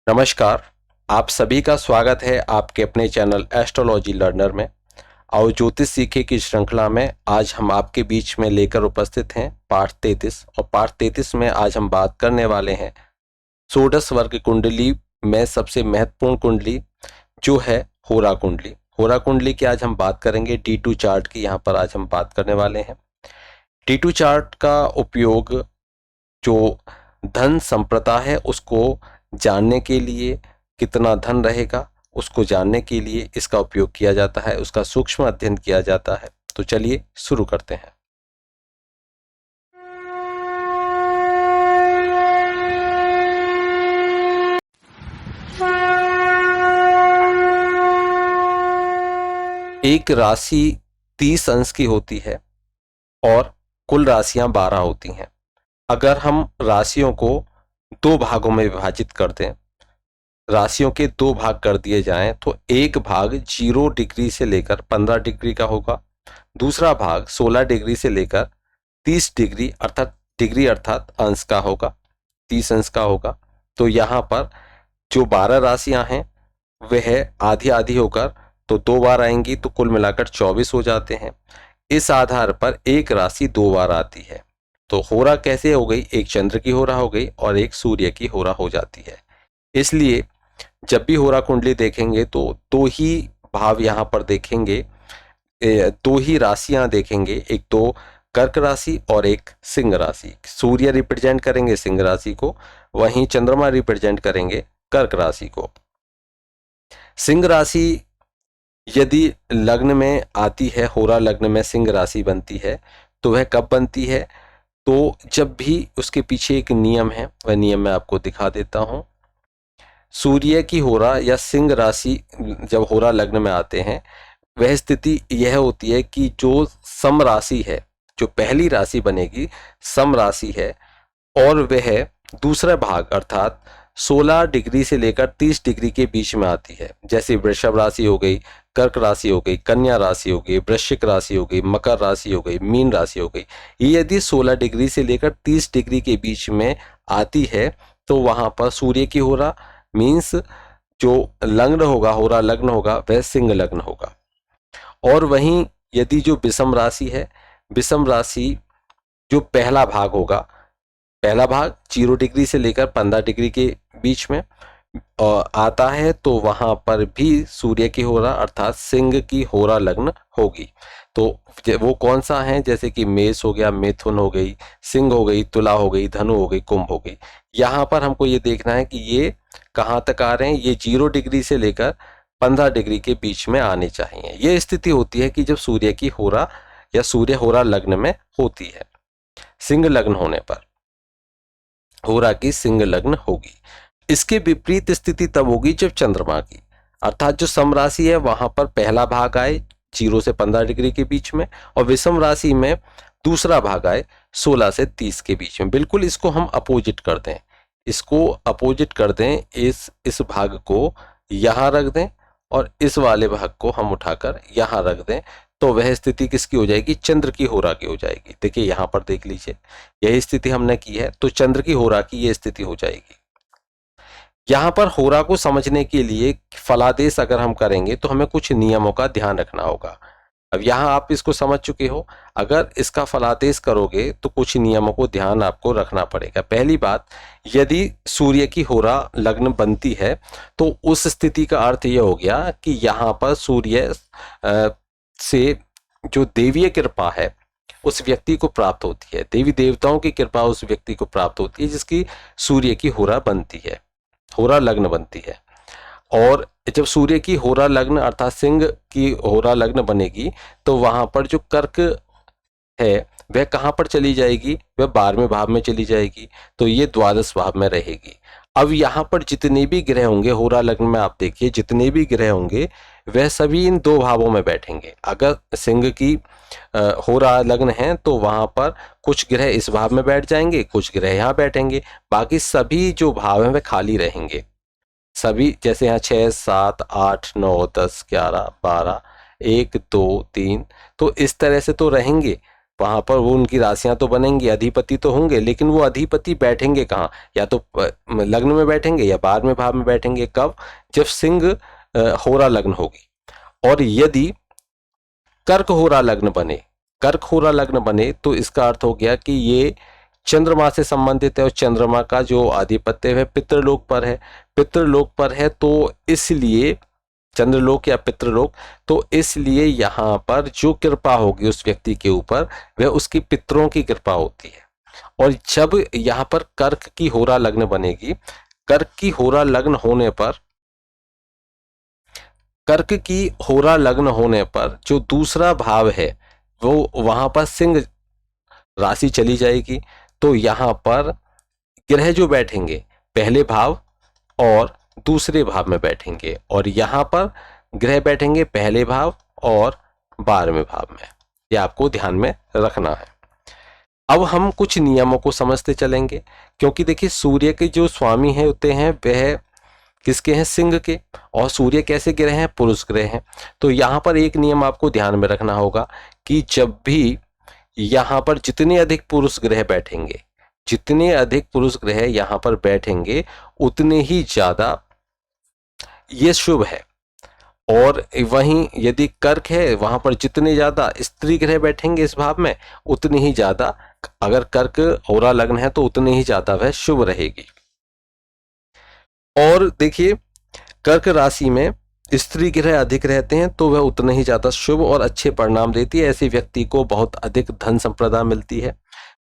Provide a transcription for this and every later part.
नमस्कार। आप सभी का स्वागत है आपके अपने चैनल एस्ट्रोलॉजी लर्नर में। आओ ज्योतिष सीखे की श्रृंखला में आज हम आपके बीच में लेकर उपस्थित हैं पाठ 33। और पाठ 33 में आज हम बात करने वाले हैं षोडश वर्ग कुंडली में सबसे महत्वपूर्ण कुंडली जो है होरा कुंडली। होरा कुंडली की आज हम बात करेंगे। D2 चार्ट की यहाँ पर आज हम बात करने वाले हैं। D2 चार्ट का उपयोग जो धन संप्रदा है उसको जानने के लिए, कितना धन रहेगा उसको जानने के लिए इसका उपयोग किया जाता है, उसका सूक्ष्म अध्ययन किया जाता है। तो चलिए शुरू करते हैं। एक राशि 30 अंश की होती है और कुल राशियां 12 होती हैं। अगर हम राशियों को दो भागों में विभाजित कर दें, राशियों के दो भाग कर दिए जाएं, तो एक भाग 0 डिग्री से लेकर 15 डिग्री का होगा, दूसरा भाग 16 डिग्री से लेकर 30 डिग्री अर्थात अंश का होगा, 30 अंश का होगा। तो यहाँ पर जो 12 राशियां हैं वह आधी आधी होकर तो 2 बार आएंगी, तो कुल मिलाकर 24 हो जाते हैं। इस आधार पर एक राशि 2 बार आती है। तो होरा कैसे हो गई? एक चंद्र की होरा हो गई और एक सूर्य की होरा हो जाती है। इसलिए जब भी होरा कुंडली देखेंगे तो दो ही भाव यहाँ पर देखेंगे, दो ही राशियां देखेंगे, एक तो कर्क राशि और एक सिंह राशि। सूर्य रिप्रेजेंट करेंगे सिंह राशि को, वहीं चंद्रमा रिप्रेजेंट करेंगे कर्क राशि को। सिंह राशि यदि लग्न में आती है, होरा लग्न में सिंह राशि बनती है, तो वह कब बनती है? तो जब भी उसके पीछे एक नियम है, वह नियम मैं आपको दिखा देता हूं। सूर्य की होरा या सिंह राशि जब होरा लग्न में आते हैं, वह स्थिति यह होती है कि जो सम राशि है, जो पहली राशि बनेगी सम राशि है, और वह दूसरा भाग अर्थात 16 डिग्री से लेकर 30 डिग्री के बीच में आती है। जैसे वृषभ राशि हो गई, कर्क राशि हो गई, कन्या राशि हो गई, वृश्चिक राशि हो गई, मकर राशि हो गई, मीन राशि हो गई। ये यदि 16 डिग्री से लेकर 30 डिग्री के बीच में आती है तो वहां पर सूर्य की होरा मीन्स जो लग्न होगा, होरा लग्न होगा, वह सिंह लग्न होगा। और वहीं यदि जो विषम राशि है, विषम राशि जो पहला भाग होगा, पहला भाग 0 डिग्री से लेकर 15 डिग्री के बीच में आता है, तो वहां पर भी सूर्य की होरा अर्थात सिंह की होरा लग्न होगी। तो वो कौन सा है? जैसे कि मेष हो गया, मिथुन हो गई, सिंह हो गई, तुला हो गई, धनु हो गई, कुंभ हो गई। यहाँ पर हमको ये देखना है कि ये कहाँ तक आ रहे हैं। ये 0 डिग्री से लेकर 15 डिग्री के बीच में आने चाहिए। ये स्थिति होती है कि जब सूर्य की होरा या सूर्य होरा लग्न में होती है। सिंह लग्न होने पर होरा की सिंह लग्न होगी। इसके विपरीत स्थिति तब होगी जब चंद्रमा की अर्थात जो सम राशि है वहां पर पहला भाग आए 0 से 15 डिग्री के बीच में, और विषम राशि में दूसरा भाग आए 16 से 30 के बीच में। बिल्कुल इसको हम अपोजिट कर दें, इसको अपोजिट कर दें, इस भाग को यहां रख दें और इस वाले भाग को हम उठाकर यहां रख दें, तो वह स्थिति किसकी हो जाएगी? चंद्र की होरा की हो जाएगी। देखिए यहां पर देख लीजिए, यही स्थिति हमने की है, तो चंद्र की होरा की यह स्थिति हो जाएगी। यहाँ पर होरा को समझने के लिए फलादेश अगर हम करेंगे तो हमें कुछ नियमों का ध्यान रखना होगा। अब यहाँ आप इसको समझ चुके हो, अगर इसका फलादेश करोगे तो कुछ नियमों को ध्यान आपको रखना पड़ेगा। पहली बात, यदि सूर्य की होरा लग्न बनती है तो उस स्थिति का अर्थ यह हो गया कि यहाँ पर सूर्य से जो देवीय कृपा है उस व्यक्ति को प्राप्त होती है, देवी देवताओं की कृपा उस व्यक्ति को प्राप्त होती है जिसकी सूर्य की होरा बनती है, होरा लग्न बनती है। और जब सूर्य की होरा लग्न अर्थात सिंह की होरा लग्न बनेगी तो वहां पर जो कर्क है वह कहां पर चली जाएगी? वह 12वें भाव में चली जाएगी, तो ये द्वादश भाव में रहेगी। अब यहाँ पर जितने भी ग्रह होंगे होरा लग्न में, आप देखिए जितने भी ग्रह होंगे वह सभी इन दो भावों में बैठेंगे। अगर सिंह की होरा लग्न है तो वहां पर कुछ ग्रह इस भाव में बैठ जाएंगे, कुछ ग्रह यहाँ बैठेंगे, बाकी सभी जो भाव हैं वह खाली रहेंगे। सभी जैसे यहाँ 6, 7, 8, 9, 10, 11, 12, 1, 2, 3, तो इस तरह से तो रहेंगे, वहां पर वो उनकी राशियां तो बनेंगी, अधिपति तो होंगे, लेकिन वो अधिपति बैठेंगे कहाँ? या तो लग्न में बैठेंगे या 12वें भाव में बैठेंगे। कब? जब सिंह होरा लग्न होगी। और यदि कर्क होरा लग्न बने, कर्क होरा लग्न बने तो इसका अर्थ हो गया कि ये चंद्रमा से संबंधित है, और चंद्रमा का जो आधिपत्य है पितृलोक पर है, पितृलोक पर है, तो इसलिए चंद्रलोक या पितृलोक, तो इसलिए यहाँ पर जो कृपा होगी उस व्यक्ति के ऊपर वह उसकी पितरों की कृपा होती है। और जब यहाँ पर कर्क की होरा लग्न बनेगी, कर्क की होरा लग्न होने पर, कर्क की होरा लग्न होने पर जो दूसरा भाव है वो वहां पर सिंह राशि चली जाएगी। तो यहाँ पर ग्रह जो बैठेंगे पहले भाव और दूसरे भाव में बैठेंगे, और यहाँ पर ग्रह बैठेंगे पहले भाव और 12वें भाव में। यह आपको ध्यान में रखना है। अब हम कुछ नियमों को समझते चलेंगे, क्योंकि देखिए सूर्य के जो स्वामी हैं होते हैं वह किसके हैं? सिंह के। और सूर्य कैसे ग्रह हैं? पुरुष ग्रह हैं। तो यहाँ पर एक नियम आपको ध्यान में रखना होगा कि जब भी यहाँ पर जितने अधिक पुरुष ग्रह बैठेंगे, जितने अधिक पुरुष ग्रह यहाँ पर बैठेंगे उतने ही ज्यादा ये शुभ है। और वहीं यदि कर्क है वहां पर जितने ज्यादा स्त्री ग्रह बैठेंगे इस भाव में उतनी ही ज्यादा, अगर कर्क होरा लग्न है तो उतनी ही ज्यादा वह शुभ रहेगी। और देखिए कर्क राशि में स्त्री ग्रह अधिक रहते हैं तो वह उतने ही ज्यादा शुभ और अच्छे परिणाम देती है। ऐसे व्यक्ति को बहुत अधिक धन संपदा मिलती है,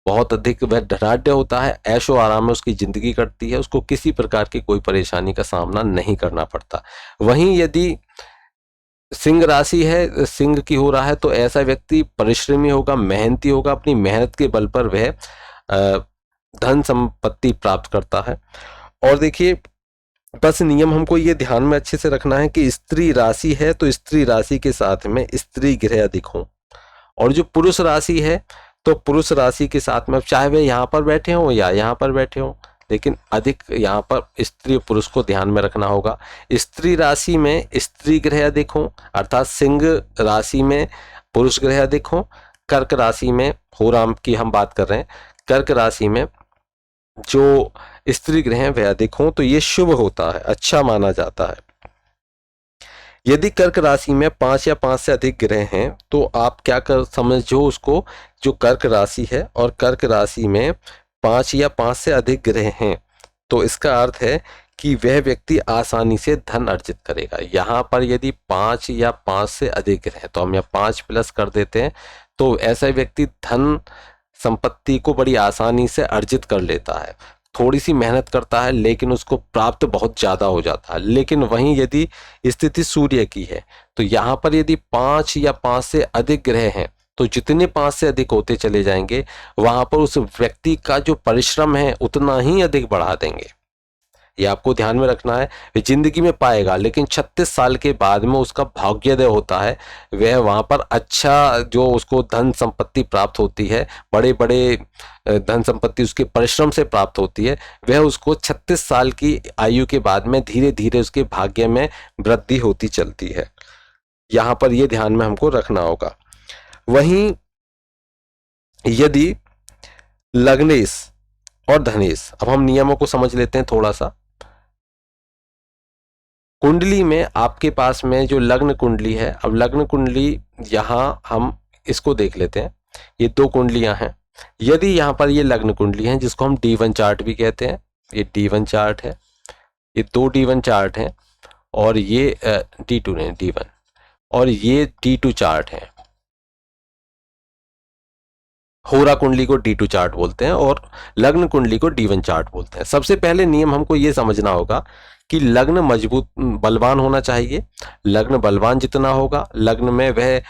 बहुत अधिक वह धनाढ्य होता है, ऐशो आराम में उसकी जिंदगी कटती है, उसको किसी प्रकार की कोई परेशानी का सामना नहीं करना पड़ता। वहीं यदि सिंह राशि है, सिंह की हो रहा है, तो ऐसा व्यक्ति परिश्रमी होगा, मेहनती होगा, अपनी मेहनत के बल पर वह धन संपत्ति प्राप्त करता है। और देखिए बस नियम हमको ये ध्यान में अच्छे से रखना है कि स्त्री राशि है तो स्त्री राशि के साथ में स्त्री ग्रह अधिक हो, और जो पुरुष राशि है तो पुरुष राशि के साथ में चाहे वे यहाँ पर बैठे हों या यहाँ पर बैठे हों, लेकिन अधिक यहाँ पर स्त्री और पुरुष को ध्यान में रखना होगा। स्त्री राशि में स्त्री ग्रह अधिक हो, अर्थात सिंह राशि में पुरुष ग्रह अधिक हो। कर्क राशि में होराम की हम बात कर रहे हैं, कर्क राशि में जो स्त्री ग्रह हैं वह अधिक हों तो ये शुभ होता है, अच्छा माना जाता है। यदि कर्क राशि में 5 या 5 से अधिक ग्रह हैं तो आप क्या कर समझो उसको, जो कर्क राशि है और कर्क राशि में 5 या 5 से अधिक ग्रह हैं तो इसका अर्थ है कि वह व्यक्ति आसानी से धन अर्जित करेगा। यहाँ पर यदि 5 या 5 से अधिक ग्रह तो हम यहाँ 5 प्लस कर देते हैं, तो ऐसा व्यक्ति धन संपत्ति को बड़ी आसानी से अर्जित कर लेता है। थोड़ी सी मेहनत करता है लेकिन उसको प्राप्त बहुत ज्यादा हो जाता है। लेकिन वहीं यदि स्थिति सूर्य की है तो यहाँ पर यदि 5 या 5 से अधिक ग्रह हैं तो जितने 5 से अधिक होते चले जाएंगे वहां पर उस व्यक्ति का जो परिश्रम है उतना ही अधिक बढ़ा देंगे। ये आपको ध्यान में रखना है। वे जिंदगी में पाएगा, लेकिन 36 साल के बाद में उसका भाग्योदय होता है, वह वहां पर अच्छा जो उसको धन संपत्ति प्राप्त होती है, बड़े बड़े धन संपत्ति उसके परिश्रम से प्राप्त होती है, वह उसको 36 साल की आयु के बाद में धीरे धीरे उसके भाग्य में वृद्धि होती चलती है। यहाँ पर यह ध्यान में हमको रखना होगा। वहीं यदि लग्नेश और धनेश, अब हम नियमों को समझ लेते हैं थोड़ा सा। कुंडली में आपके पास में जो लग्न कुंडली है, अब लग्न कुंडली यहाँ हम इसको देख लेते हैं। ये 2 कुंडलियां हैं। यदि यहाँ पर ये लग्न कुंडली है जिसको हम D1 चार्ट भी कहते हैं, ये D1 चार्ट है, ये 2 D1 चार्ट हैं, और ये D2 नहीं D1, और ये D2 चार्ट है। होरा कुंडली को D2 चार्ट बोलते हैं और लग्न कुंडली को D1 चार्ट बोलते हैं। सबसे पहले नियम हमको ये समझना होगा कि लग्न मजबूत बलवान होना चाहिए। लग्न बलवान जितना होगा, लग्न में वह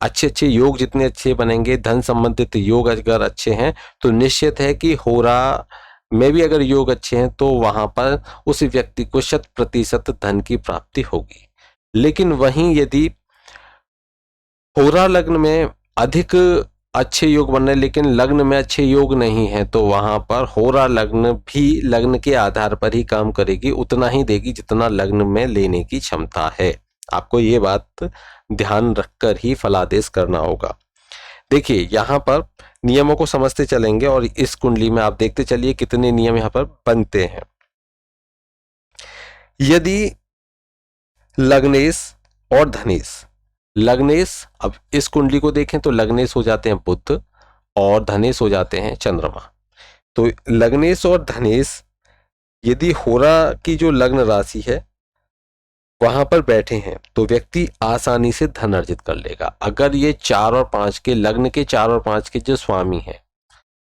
अच्छे अच्छे योग जितने अच्छे बनेंगे, धन संबंधित योग अगर अच्छे हैं तो निश्चित है कि होरा में भी अगर योग अच्छे हैं तो वहां पर उस व्यक्ति को 100% धन की प्राप्ति होगी। लेकिन वहीं यदि होरा लग्न में अधिक अच्छे योग बन रहे लेकिन लग्न में अच्छे योग नहीं है तो वहां पर होरा लग्न भी लग्न के आधार पर ही काम करेगी, उतना ही देगी जितना लग्न में लेने की क्षमता है। आपको ये बात ध्यान रखकर ही फलादेश करना होगा। देखिए यहाँ पर नियमों को समझते चलेंगे और इस कुंडली में आप देखते चलिए कितने नियम यहाँ पर बनते हैं। यदि लग्नेश और धनेश, लग्नेश, अब इस कुंडली को देखें तो लग्नेश हो जाते हैं बुध और धनेश हो जाते हैं चंद्रमा। तो लग्नेश और धनेश यदि होरा की जो लग्न राशि है वहां पर बैठे हैं तो व्यक्ति आसानी से धन अर्जित कर लेगा। अगर ये 4 और 5 के लग्न के 4 और 5 के जो स्वामी हैं,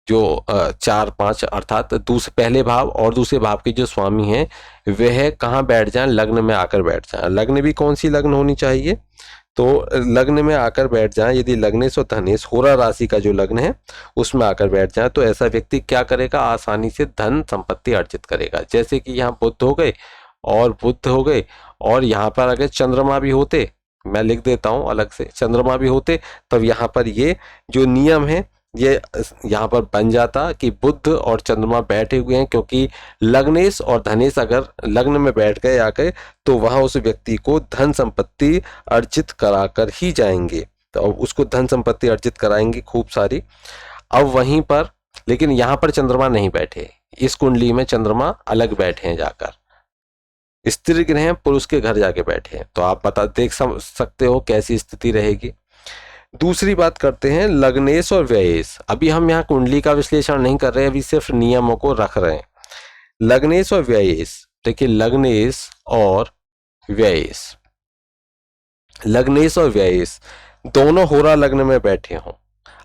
जो 4-5 अर्थात पहले भाव और दूसरे भाव के जो स्वामी हैं वह कहाँ बैठ जाएं, लग्न में आकर बैठ जाएं। लग्न भी कौन सी लग्न होनी चाहिए, तो लग्न में आकर बैठ जाएं। यदि लग्नेश और धनेश होरा राशि का जो लग्न है उसमें आकर बैठ जाए तो ऐसा व्यक्ति क्या करेगा, आसानी से धन संपत्ति अर्जित करेगा। जैसे कि यहाँ बुध हो गए और बुध हो गए और यहाँ पर अगर चंद्रमा भी होते, मैं लिख देता हूँ अलग से, चंद्रमा भी होते तब यहाँ पर ये जो नियम है ये यहाँ पर बन जाता कि बुध और चंद्रमा बैठे हुए हैं, क्योंकि लग्नेश और धनेश अगर लग्न में बैठ गए आकर तो वहां उस व्यक्ति को धन संपत्ति अर्जित कराकर ही जाएंगे, तो उसको धन संपत्ति अर्जित कराएंगे खूब सारी। अब वहीं पर लेकिन यहाँ पर चंद्रमा नहीं बैठे, इस कुंडली में चंद्रमा अलग बैठे हैं, जाकर स्त्री ग्रह पुरुष के घर जाके बैठे हैं। तो आप देख सकते हो कैसी स्थिति रहेगी। दूसरी बात करते हैं लग्नेश और व्ययेश। अभी हम यहाँ कुंडली का विश्लेषण नहीं कर रहे, अभी सिर्फ नियमों को रख रहे हैं। लग्नेश और व्ययेश, देखिए लग्नेश और व्ययेश, लग्नेश और व्ययेश दोनों होरा लग्न में बैठे हों,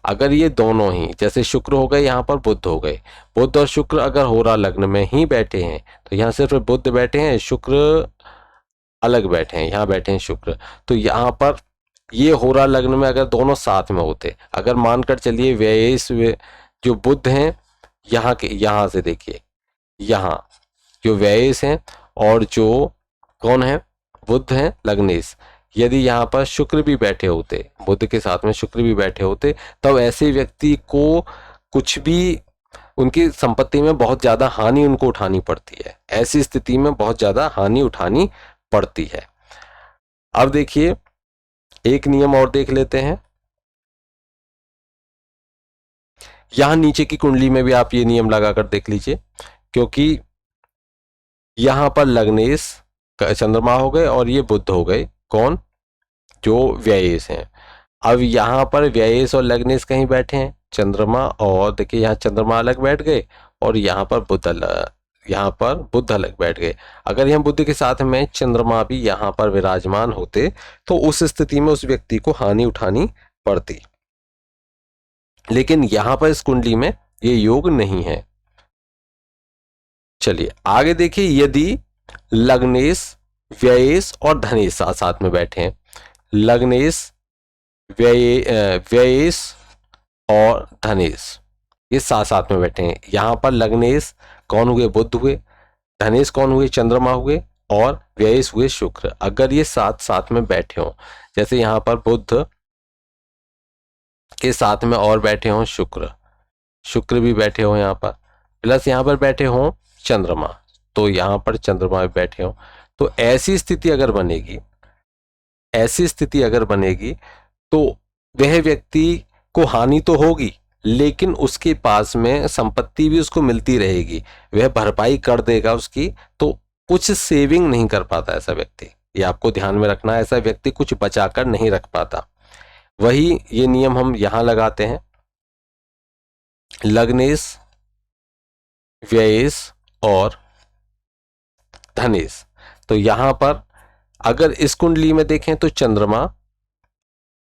अगर ये दोनों ही, जैसे शुक्र हो गए यहाँ पर बुध हो गए, बुध और शुक्र अगर होरा लग्न में ही बैठे हैं तो यहाँ सिर्फ बुध बैठे हैं, शुक्र अलग बैठे हैं, यहाँ बैठे हैं शुक्र, तो यहाँ पर ये होरा लग्न में अगर दोनों साथ में होते, अगर मानकर चलिए व्ययेश जो बुध हैं यहाँ के, यहाँ से देखिए यहाँ जो व्ययेश हैं और जो कौन है बुध हैं लग्नेश, यदि यहाँ पर शुक्र भी बैठे होते, बुध के साथ में शुक्र भी बैठे होते, तब ऐसे व्यक्ति को कुछ भी, उनकी संपत्ति में बहुत ज्यादा हानि उनको उठानी पड़ती है। ऐसी स्थिति में बहुत ज्यादा हानि उठानी पड़ती है। अब देखिए एक नियम और देख लेते हैं। यहां नीचे की कुंडली में भी आप ये नियम लगाकर देख लीजिए, क्योंकि यहां पर लग्नेश चंद्रमा हो गए और ये बुध हो गए, कौन, जो व्ययेश हैं। अब यहाँ पर व्ययेश और लग्नेश कहीं बैठे हैं, चंद्रमा, और देखिए यहाँ चंद्रमा अलग बैठ गए और यहाँ पर बुध अलग बैठ गए। अगर यहाँ बुध के साथ में चंद्रमा भी यहाँ पर विराजमान होते तो उस स्थिति में उस व्यक्ति को हानि उठानी पड़ती, लेकिन यहाँ पर इस कुंडली में ये योग नहीं है। चलिए आगे देखिए, यदि लग्नेश, व्ययेश और धनेश साथ साथ में बैठे हैं, लग्नेश, व्ययेश और धनेश ये साथ साथ में बैठे हैं। यहाँ पर लग्नेश कौन हुए, बुध हुए, धनेश कौन हुए, चंद्रमा हुए, और व्ययेश हुए शुक्र। अगर ये साथ साथ में बैठे हों, जैसे यहाँ पर बुध के साथ में और बैठे हों शुक्र भी बैठे हो यहाँ पर, प्लस यहाँ पर बैठे हों चंद्रमा, तो यहाँ पर चंद्रमा भी बैठे हों, तो ऐसी स्थिति अगर बनेगी तो वह व्यक्ति को हानि तो होगी, लेकिन उसके पास में संपत्ति भी उसको मिलती रहेगी, वह भरपाई कर देगा उसकी, तो कुछ सेविंग नहीं कर पाता ऐसा व्यक्ति, ये आपको ध्यान में रखना है। ऐसा व्यक्ति कुछ बचाकर नहीं रख पाता। वही ये नियम हम यहां लगाते हैं, लग्नेश, व्ययेश और धनेश। तो यहां पर अगर इस कुंडली में देखें तो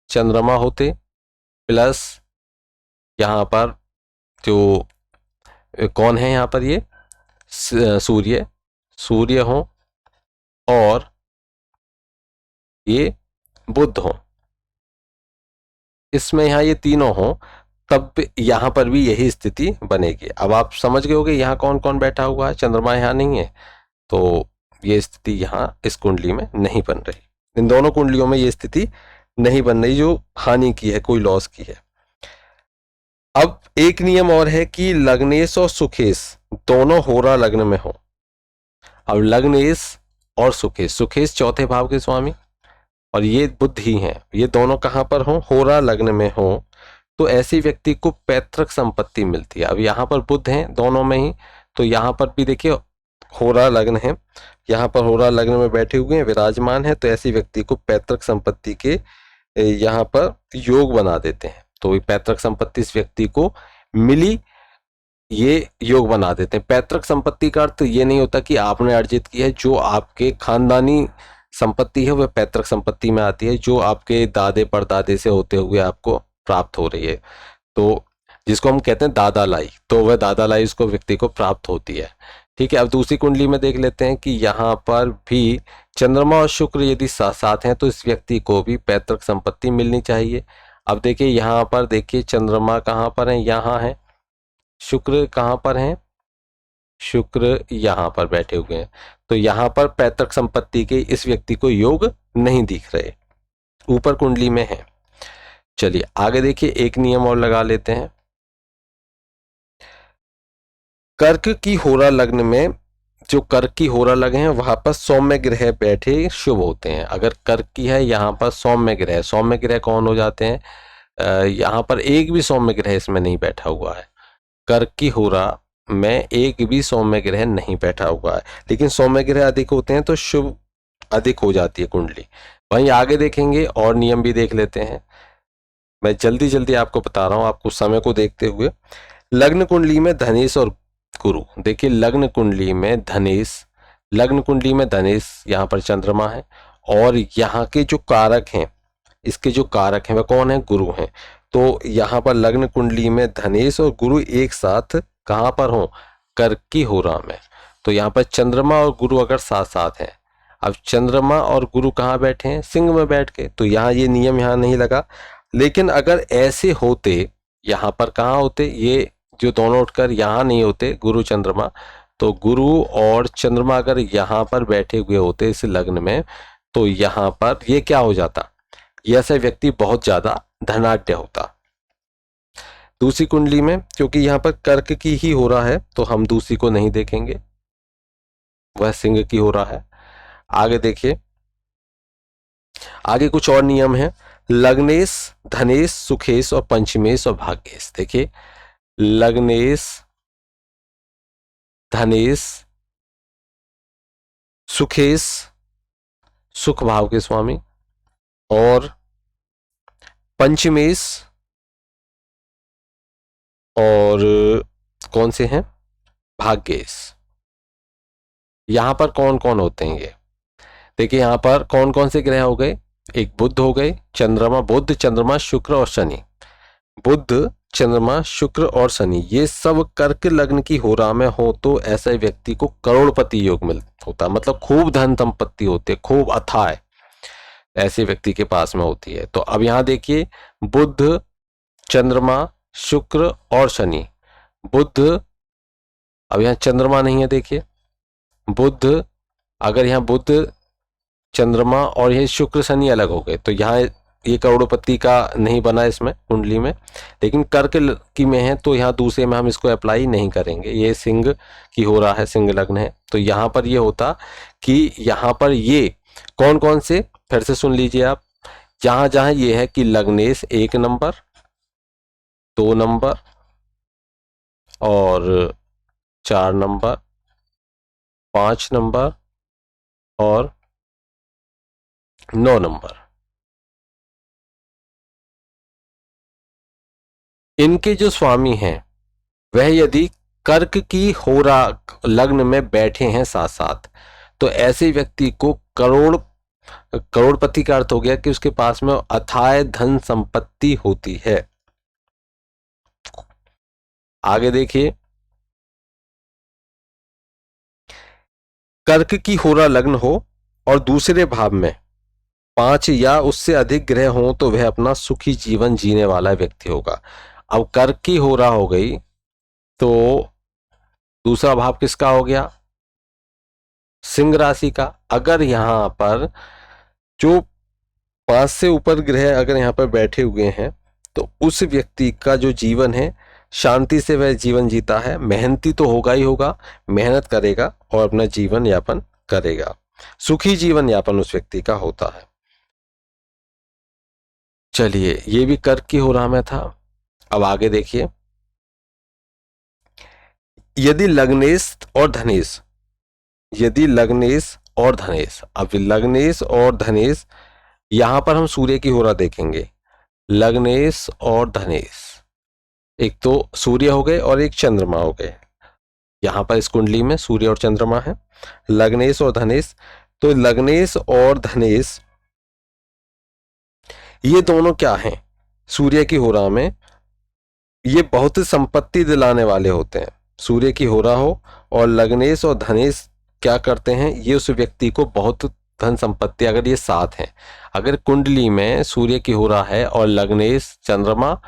चंद्रमा होते, प्लस यहाँ पर जो कौन है, यहाँ पर ये सूर्य हो और ये बुध हो, इसमें यहाँ ये तीनों हो, तब यहाँ पर भी यही स्थिति बनेगी। अब आप समझ गए होगे यहाँ कौन कौन बैठा हुआ है, चंद्रमा यहाँ नहीं है, तो ये स्थिति यहाँ इस कुंडली में नहीं बन रही, इन दोनों कुंडलियों में ये स्थिति नहीं बन रही जो हानि की है, कोई लॉस की है। अब एक नियम और है कि लग्नेश और सुखेश दोनों होरा लग्न में हो। अब लग्नेश और सुखेश चौथे भाव के स्वामी और ये बुध ही हैं, ये दोनों कहां पर हो, होरा लग्न में हो, तो ऐसे व्यक्ति को पैतृक संपत्ति मिलती है। अब यहाँ पर बुध हैं दोनों में ही, तो यहाँ पर भी देखिए होरा लग्न है, यहाँ पर होरा लग्न में बैठे हुए हैं, विराजमान है, तो ऐसे व्यक्ति को पैतृक संपत्ति के यहाँ पर योग बना देते हैं। तो पैतृक संपत्ति इस व्यक्ति को मिली, ये योग बना देते हैं। पैतृक संपत्ति का अर्थ ये नहीं होता कि आपने अर्जित की है, जो आपके खानदानी संपत्ति है वह पैतृक संपत्ति में आती है, जो आपके दादे परदादे से होते हुए आपको प्राप्त हो रही है, तो जिसको हम कहते हैं दादा लाई, तो वह दादा लाई उसको व्यक्ति को प्राप्त होती है। ठीक है, अब दूसरी कुंडली में देख लेते हैं कि यहाँ पर भी चंद्रमा और शुक्र यदि साथ साथ हैं तो इस व्यक्ति को भी पैतृक संपत्ति मिलनी चाहिए। अब देखिए यहाँ पर देखिए चंद्रमा कहाँ पर है, यहाँ है, शुक्र कहाँ पर है, शुक्र यहाँ पर बैठे हुए हैं, तो यहाँ पर पैतृक संपत्ति के इस व्यक्ति को योग नहीं दिख रहे, ऊपर कुंडली में है। चलिए आगे देखिए, एक नियम और लगा लेते हैं। कर्क की होरा लग्न में, जो कर्क की होरा लग्न है वहां पर सौम्य ग्रह बैठे शुभ होते हैं। अगर कर्क की है यहाँ पर सौम्य ग्रह, सौम्य ग्रह कौन हो जाते हैं, यहाँ पर एक भी सौम्य ग्रह इसमें नहीं बैठा हुआ है, कर्क की होरा में एक भी सौम्य ग्रह नहीं बैठा हुआ है, लेकिन सौम्य ग्रह अधिक होते हैं तो शुभ अधिक हो जाती है कुंडली। वहीं आगे देखेंगे और नियम भी देख लेते हैं, मैं जल्दी जल्दी आपको बता रहा हूं, आपको समय को देखते हुए। लग्न कुंडली में धनेश और गुरु, देखिए लग्न कुंडली में धनेश, लग्न कुंडली में धनेश, यहाँ पर चंद्रमा है, और यहाँ के जो कारक हैं, इसके जो कारक हैं वह कौन है, गुरु हैं। तो यहाँ पर लग्न कुंडली में धनेश और गुरु एक साथ कहाँ पर हो, कर्क की होरा में, तो यहाँ पर चंद्रमा और गुरु अगर साथ साथ हैं, अब चंद्रमा और गुरु कहाँ बैठे हैं, सिंह में बैठ के, तो यहाँ ये नियम यहाँ नहीं लगा। लेकिन अगर ऐसे होते, यहाँ पर कहाँ होते, ये जो दोनों उठकर यहाँ नहीं होते गुरु चंद्रमा, तो गुरु और चंद्रमा अगर यहाँ पर बैठे हुए होते इस लग्न में, तो यहाँ पर ये क्या हो जाता, ये ऐसा व्यक्ति बहुत ज्यादा धनाढ्य होता। दूसरी कुंडली में क्योंकि यहाँ पर कर्क की ही हो रहा है तो हम दूसरी को नहीं देखेंगे, वह सिंह की हो रहा है। आगे देखिए, आगे कुछ और नियम है। लग्नेश, धनेश, सुखेश और पंचमेश और भाग्येश, देखिए लग्नेश, धनेश, सुखेश, सुख भाव के स्वामी, और पंचमेश, और कौन से हैं, भाग्येश। यहां पर कौन कौन होते हैं ये देखिए, यहां पर कौन कौन से ग्रह हो गए, एक बुध हो गए, चंद्रमा, बुध चंद्रमा शुक्र और शनि, बुध चंद्रमा शुक्र और शनि, ये सब कर्क लग्न की होरा में हो तो ऐसे व्यक्ति को करोड़पति योग मिल होता, मतलब खूब धन संपत्ति होती है, खूब अथाह ऐसे व्यक्ति के पास में होती है। तो अब यहाँ देखिए, बुध चंद्रमा शुक्र और शनि, बुध, अब यहाँ चंद्रमा नहीं है, देखिए बुध, अगर यहाँ बुध चंद्रमा और ये शुक्र शनि अलग हो गए तो यहाँ ये करोड़पति का नहीं बना इसमें कुंडली में, लेकिन कर्क की में है तो यहाँ दूसरे में हम इसको अप्लाई नहीं करेंगे, ये सिंह की हो रहा है, सिंह लग्न है, तो यहाँ पर ये होता कि यहाँ पर ये कौन कौन से, फिर से सुन लीजिए आप, जहां जहां ये है कि लग्नेश 1 नंबर, 2 नंबर और 4 नंबर, 5 नंबर और 9 नंबर, इनके जो स्वामी हैं वह यदि कर्क की होरा लग्न में बैठे हैं साथ साथ, तो ऐसे व्यक्ति को करोड़पति का अर्थ हो गया कि उसके पास में अथाह धन संपत्ति होती है। आगे देखिए, कर्क की होरा लग्न हो और दूसरे भाव में 5 या उससे अधिक ग्रह हो तो वह अपना सुखी जीवन जीने वाला व्यक्ति होगा। अब कर्क की होरा हो गई तो दूसरा भाव किसका हो गया, सिंह राशि का। अगर यहाँ पर जो 5 से ऊपर ग्रह अगर यहाँ पर बैठे हुए हैं तो उस व्यक्ति का जो जीवन है शांति से वह जीवन जीता है, मेहनती तो होगा ही होगा, मेहनत करेगा और अपना जीवन यापन करेगा, सुखी जीवन यापन उस व्यक्ति का होता है। चलिए, ये भी कर्क की होरा में था। अब आगे देखिए, यदि लग्नेश और धनेश, यदि लग्नेश और धनेश, अब लग्नेश और धनेश, यहां पर हम सूर्य की होरा देखेंगे। लग्नेश और धनेश, एक तो सूर्य हो गए और एक चंद्रमा हो गए। यहां पर इस कुंडली में सूर्य और चंद्रमा है, लग्नेश और धनेश। तो लग्नेश और धनेश ये दोनों क्या हैं सूर्य की होरा में, ये बहुत संपत्ति दिलाने वाले होते हैं। सूर्य की होरा हो और लग्नेश और धनेश क्या करते हैं, ये उस व्यक्ति को बहुत धन संपत्ति, अगर ये साथ हैं, अगर कुंडली में सूर्य की होरा है और लग्नेश चंद्रमा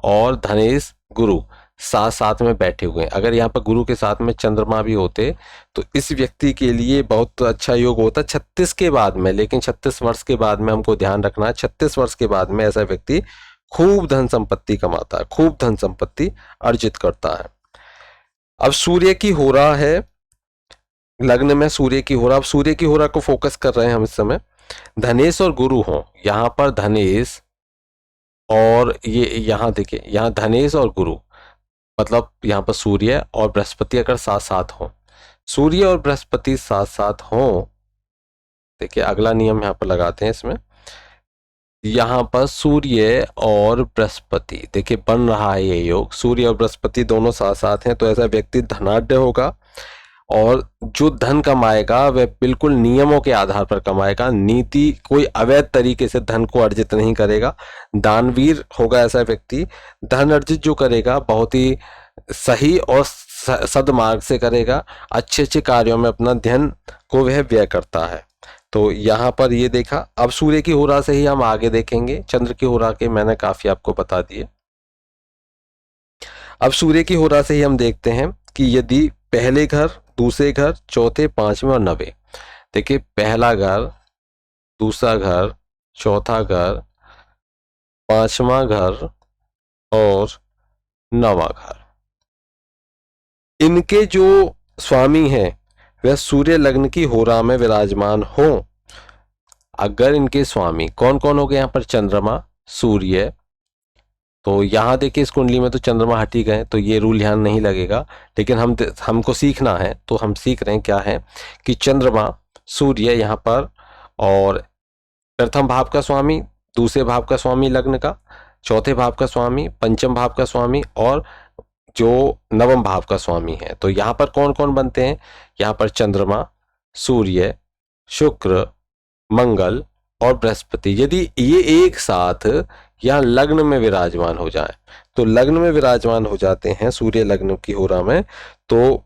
और धनेश गुरु साथ साथ में बैठे हुए हैं, अगर यहाँ पर गुरु के साथ में चंद्रमा भी होते तो इस व्यक्ति के लिए बहुत अच्छा योग होता 36 के बाद में। लेकिन 36 वर्ष के बाद में हमको ध्यान रखना है, 36 वर्ष के बाद में ऐसा व्यक्ति खूब धन संपत्ति कमाता है, खूब धन संपत्ति अर्जित करता है। अब सूर्य की होरा है, लग्न में सूर्य की होरा, अब सूर्य की होरा को फोकस कर रहे हैं हम इस समय। धनेश और गुरु हो, यहाँ पर धनेश और ये यहाँ देखिए, यहाँ धनेश और गुरु, मतलब यहाँ पर सूर्य और बृहस्पति अगर साथ साथ हो, सूर्य और बृहस्पति साथ साथ हो, देखिए अगला नियम यहाँ पर लगाते हैं इसमें, यहाँ पर सूर्य और बृहस्पति, देखिए बन रहा है ये योग, सूर्य और बृहस्पति दोनों साथ साथ हैं, तो ऐसा व्यक्ति धनाढ्य होगा और जो धन कमाएगा वह बिल्कुल नियमों के आधार पर कमाएगा, नीति कोई अवैध तरीके से धन को अर्जित नहीं करेगा, दानवीर होगा ऐसा व्यक्ति। धन अर्जित जो करेगा बहुत ही सही और सदमार्ग से करेगा, अच्छे अच्छे कार्यों में अपना ध्यान को वह व्यय करता है। तो यहाँ पर ये देखा। अब सूर्य की होरा से ही हम आगे देखेंगे, चंद्र की होरा के मैंने काफी आपको बता दिए। अब सूर्य की होरा से ही हम देखते हैं कि यदि पहले घर, दूसरे घर, चौथे, पांचवें और नवे, देखिए पहला घर, दूसरा घर, चौथा घर, पांचवा घर और नवा घर, इनके जो स्वामी हैं वह सूर्य लग्न की होरा में विराजमान हो। अगर इनके स्वामी कौन कौन हो गए, यहाँ पर चंद्रमा, सूर्य, तो यहाँ देखिए इस कुंडली में तो चंद्रमा हट ही गए, तो ये रूल ध्यान नहीं लगेगा, लेकिन हमको सीखना है, तो हम सीख रहे हैं क्या है कि चंद्रमा, सूर्य यहाँ पर, और प्रथम भाव का स्वामी, दूसरे भाव का स्वामी लग्न का, चौथे भाव का स्वामी, पंचम भाव का स्वामी और जो नवम भाव का स्वामी है। तो यहाँ पर कौन कौन बनते हैं, यहाँ पर चंद्रमा, सूर्य, शुक्र, मंगल और बृहस्पति, यदि ये एक साथ या लग्न में विराजमान हो जाए, तो लग्न में विराजमान हो जाते हैं सूर्य लग्न की होरा में, तो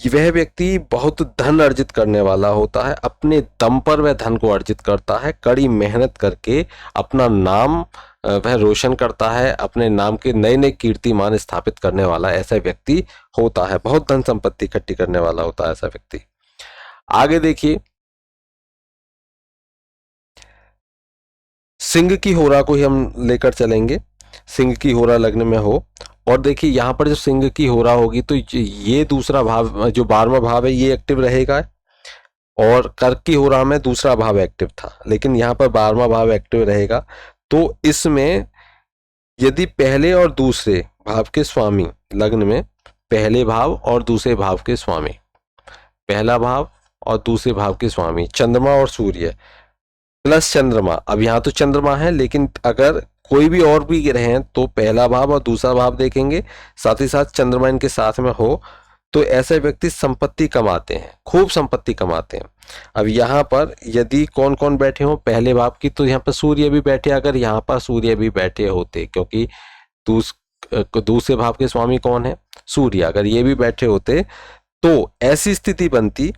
वह व्यक्ति बहुत धन अर्जित करने वाला होता है, अपने दम पर वह धन को अर्जित करता है, कड़ी मेहनत करके अपना नाम वह रोशन करता है, अपने नाम के नए नए कीर्तिमान स्थापित करने वाला ऐसा व्यक्ति होता है, बहुत धन संपत्ति इकट्ठी करने वाला होता है ऐसा व्यक्ति। आगे देखिए, सिंह की होरा को ही हम लेकर चलेंगे, सिंह की होरा लग्न में हो, और देखिए यहाँ पर जो सिंह की होरा होगी तो ये दूसरा भाव, जो 12वां भाव है, ये एक्टिव रहेगा, और कर्क की होरा में दूसरा भाव एक्टिव था, लेकिन यहाँ पर 12वां भाव एक्टिव रहेगा। तो इसमें यदि पहले और दूसरे भाव के स्वामी लग्न में, पहले भाव और दूसरे भाव के स्वामी, पहला भाव और दूसरे भाव के स्वामी चंद्रमा और सूर्य प्लस चंद्रमा, अब यहाँ तो चंद्रमा है, लेकिन अगर कोई भी और भी रहे तो पहला भाव और दूसरा भाव देखेंगे, साथ ही साथ चंद्रमा इनके साथ में हो, तो ऐसे व्यक्ति संपत्ति कमाते हैं, खूब संपत्ति कमाते हैं। अब यहाँ पर यदि कौन कौन बैठे हो पहले भाव की, तो यहाँ पर सूर्य भी बैठे, अगर यहाँ पर सूर्य भी बैठे होते, क्योंकि दूसरे भाव के स्वामी कौन है, सूर्य, अगर ये भी बैठे होते तो ऐसी स्थिति बनती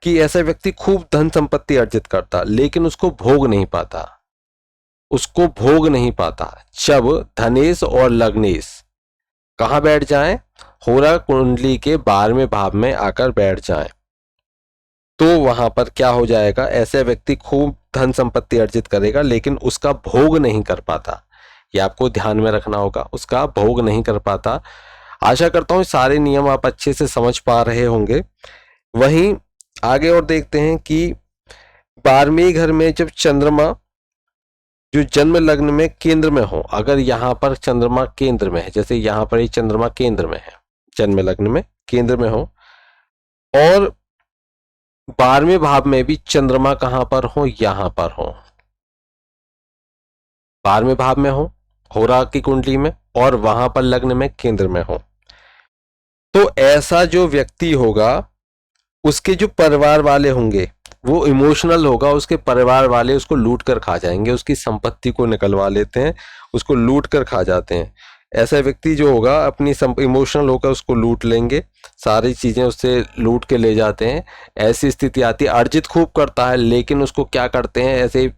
कि ऐसा व्यक्ति खूब धन संपत्ति अर्जित करता, लेकिन उसको भोग नहीं पाता, उसको भोग नहीं पाता। जब धनेश और लग्नेश कहाँ बैठ जाएं, होरा कुंडली के 12वें भाव में आकर बैठ जाएं, तो वहां पर क्या हो जाएगा, ऐसे व्यक्ति खूब धन संपत्ति अर्जित करेगा, लेकिन उसका भोग नहीं कर पाता। ये आपको ध्यान में रखना होगा, उसका भोग नहीं कर पाता। आशा करता हूं सारे नियम आप अच्छे से समझ पा रहे होंगे। वहीं आगे और देखते हैं कि 12वें घर में जब चंद्रमा जो जन्म लग्न में केंद्र में हो, अगर यहाँ पर चंद्रमा केंद्र में है, जैसे यहाँ पर ये चंद्रमा केंद्र में है, जन्म लग्न में केंद्र में हो, और 12वें भाव में भी चंद्रमा कहां पर हो, यहां पर हो, 12वें भाव में हो रहा की कुंडली में, और वहां पर लग्न में केंद्र में हो, तो ऐसा जो व्यक्ति होगा उसके जो परिवार वाले होंगे वो इमोशनल होगा, उसके परिवार वाले उसको लूट कर खा जाएंगे, उसकी संपत्ति को निकलवा लेते हैं, उसको लूट कर खा जाते हैं। ऐसा व्यक्ति जो होगा अपनी इमोशनल होकर उसको लूट लेंगे, सारी चीजें उससे लूट के ले जाते हैं। ऐसी स्थिति आती है, अर्जित खूब करता है लेकिन उसको क्या करते हैं, ऐसे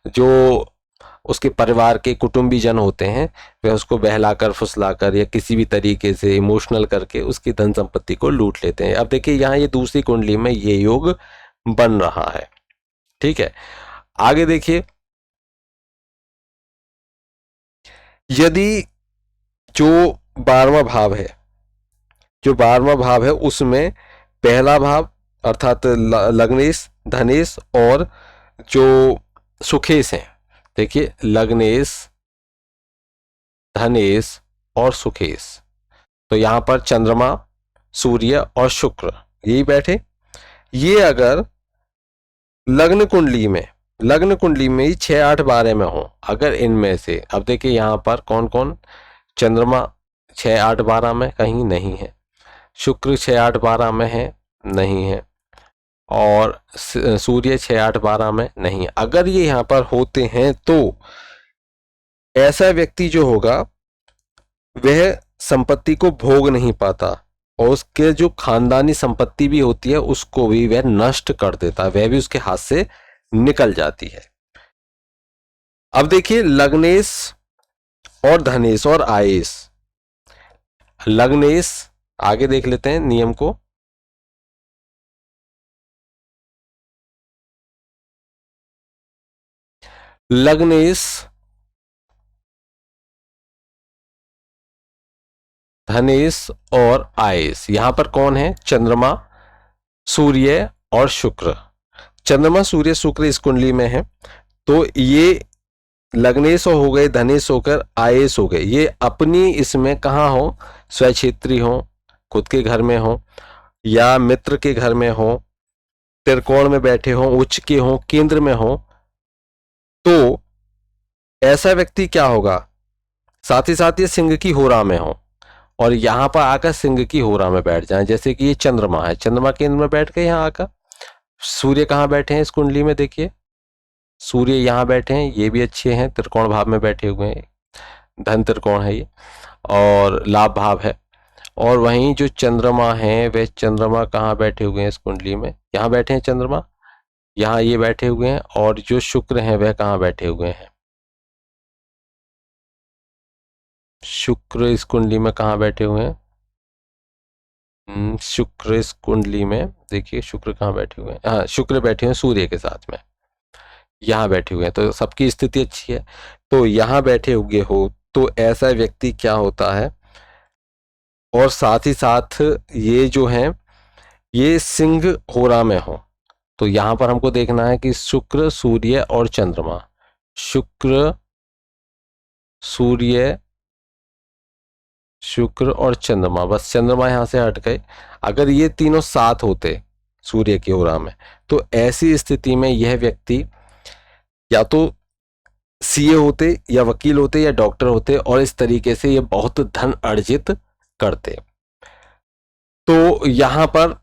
जो उसके परिवार के कुटुंबी जन होते हैं वे उसको बहलाकर फुसलाकर या किसी भी तरीके से इमोशनल करके उसकी धन संपत्ति को लूट लेते हैं। अब देखिए यहाँ ये दूसरी कुंडली में ये योग बन रहा है, ठीक है। आगे देखिए, यदि जो 12वां भाव है, जो 12वां भाव है उसमें पहला भाव अर्थात लग्नेश, धनेश और जो सुखेश है, देखिए लग्नेश, धनेश और सुखेश, तो यहां पर चंद्रमा, सूर्य और शुक्र यही बैठे। ये अगर लग्न कुंडली में ही 6, 8, 12 में हो, अगर इनमें से, अब देखिए यहां पर कौन कौन, चंद्रमा 6, 8, 12 में कहीं नहीं है, शुक्र 6, 8, 12 में है, नहीं है, और सूर्य 6, 8, 12 में नहीं। अगर ये यहाँ पर होते हैं तो ऐसा व्यक्ति जो होगा वह संपत्ति को भोग नहीं पाता, और उसके जो खानदानी संपत्ति भी होती है उसको भी वह नष्ट कर देता है, वह भी उसके हाथ से निकल जाती है। अब देखिए लग्नेश और धनेश और आयेश, लग्नेश आगे देख लेते हैं नियम को, लग्नेश, धनेश और आयेश, यहां पर कौन है, चंद्रमा, सूर्य और शुक्र। चंद्रमा, सूर्य, शुक्र इस कुंडली में है, तो ये लग्नेश हो गए, धनेश होकर आयेश हो गए, ये अपनी इसमें कहाँ हो, स्वक्षेत्री हो, खुद के घर में हो या मित्र के घर में हो, त्रिकोण में बैठे हो, उच्च के हो, केंद्र में हो, तो ऐसा व्यक्ति क्या होगा, साथ ही साथ ये सिंह की होरा में हो और यहां पर आकर सिंह की होरा में बैठ जाए, जैसे कि ये चंद्रमा है, चंद्रमा केंद्र में बैठ गए यहां आकर। सूर्य कहाँ बैठे हैं इस कुंडली में, देखिए सूर्य यहाँ बैठे हैं, ये भी अच्छे हैं, त्रिकोण भाव में बैठे हुए हैं, धन त्रिकोण है ये और लाभ भाव है। और वहीं जो चंद्रमा है वे चंद्रमा कहाँ बैठे हुए हैं इस कुंडली में, यहाँ बैठे हैं चंद्रमा, यहाँ ये बैठे हुए हैं, और जो शुक्र हैं वह कहाँ बैठे हुए हैं, शुक्र इस कुंडली में कहाँ बैठे हुए हैं, शुक्र इस कुंडली में देखिए शुक्र कहाँ बैठे हुए हैं, हाँ शुक्र बैठे हुए सूर्य के साथ में, यहाँ बैठे हुए हैं, तो सबकी स्थिति अच्छी है। तो यहाँ बैठे हुए हो तो ऐसा व्यक्ति क्या होता है, और साथ ही साथ ये जो है ये सिंह होरा में हो, तो यहाँ पर हमको देखना है कि शुक्र, सूर्य और चंद्रमा, शुक्र, सूर्य, शुक्र और चंद्रमा, बस चंद्रमा यहां से हट गए, अगर ये तीनों साथ होते सूर्य की होरा में, तो ऐसी स्थिति में यह व्यक्ति या तो सीए होते या वकील होते या डॉक्टर होते, और इस तरीके से ये बहुत धन अर्जित करते। तो यहाँ पर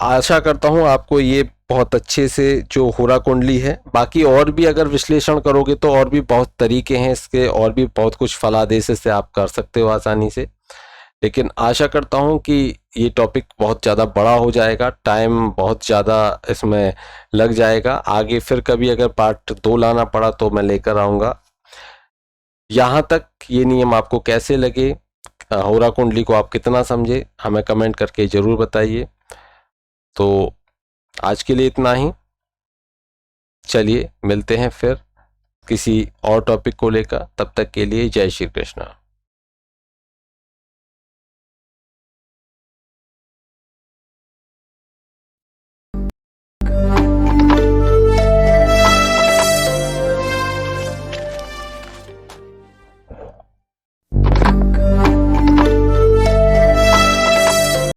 आशा करता हूं आपको ये बहुत अच्छे से जो होरा कुंडली है, बाकी और भी अगर विश्लेषण करोगे तो और भी बहुत तरीके हैं इसके, और भी बहुत कुछ फलादेश से आप कर सकते हो आसानी से, लेकिन आशा करता हूं कि ये टॉपिक बहुत ज़्यादा बड़ा हो जाएगा, टाइम बहुत ज़्यादा इसमें लग जाएगा, आगे फिर कभी अगर पार्ट 2 लाना पड़ा तो मैं लेकर आऊँगा। यहाँ तक ये नियम आपको कैसे लगे, होरा कुंडली को आप कितना समझे, हमें कमेंट करके ज़रूर बताइए। तो आज के लिए इतना ही, चलिए मिलते हैं फिर किसी और टॉपिक को लेकर, तब तक के लिए जय श्री कृष्ण।